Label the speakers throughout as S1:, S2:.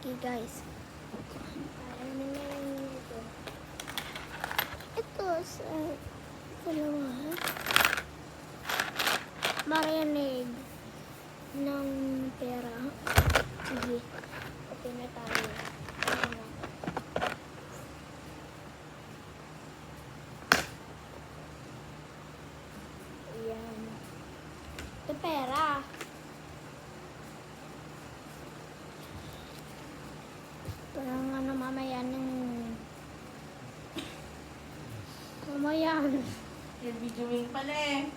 S1: Okay guys. Parang nalaman ito. Ito sa dalawa. Marinig ng pera. Sige. Okay na tayo. Ano? Ayan. Ito pera. Parang ano mamaya ng... Mamaya.
S2: Yung videoing pala eh.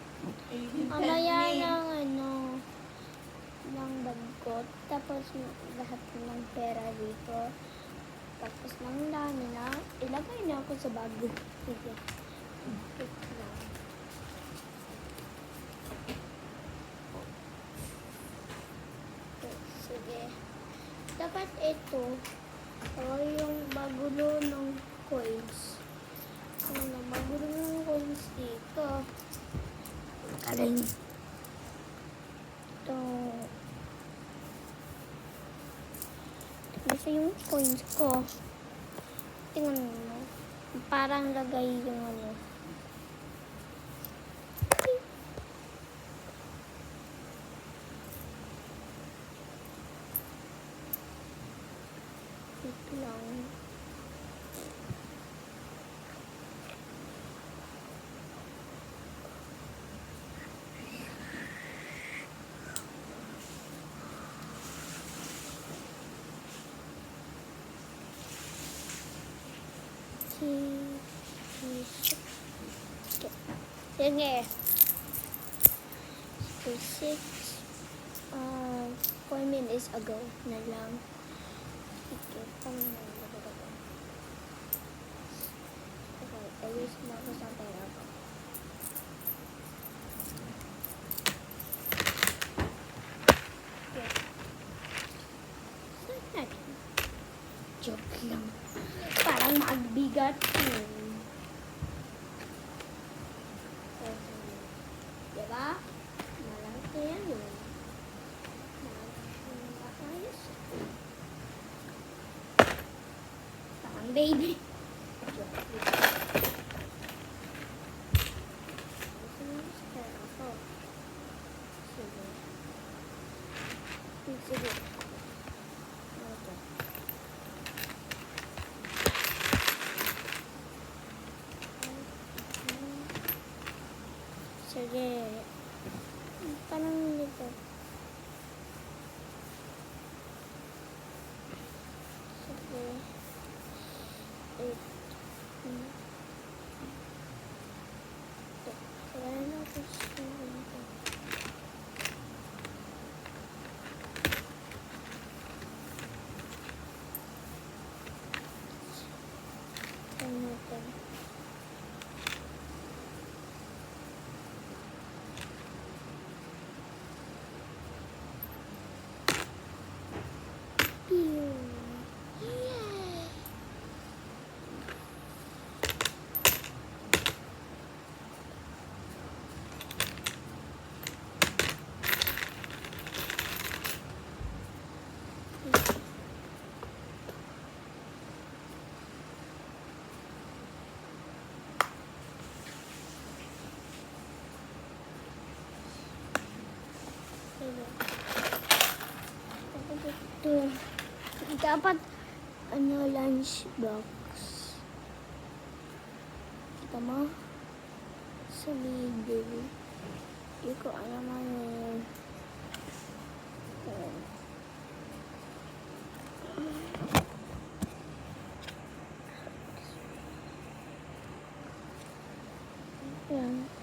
S1: Mamaya ng ano... ng bagot. Tapos lahat ng pera dito. Tapos ng dami na. Ilagay na ako sa bago. Sige. Wait lang. Okay, sige. Dapat ito. Yung magulo ng coins. Ano, magulo ng coins dito. Kaling. Ito. Kasi yung coins ko. Tingnan mo. Parang lagay yung ano. Wait lang. Sige. 4 minutes ago na lang. Sige, okay, ayos na ako sa pera ko. Saan natin? Joke lang. Parang magbigat yun. Diba? Malaki yan yun. Ayos. Parang baby. Joke lang. Sige. Okay. Sige. Tanong dito. Sige. Kaya na ako siya. Dapat ano, lunch box. Kita mo? Sa middle. Hindi ko alam ano yun. Yan.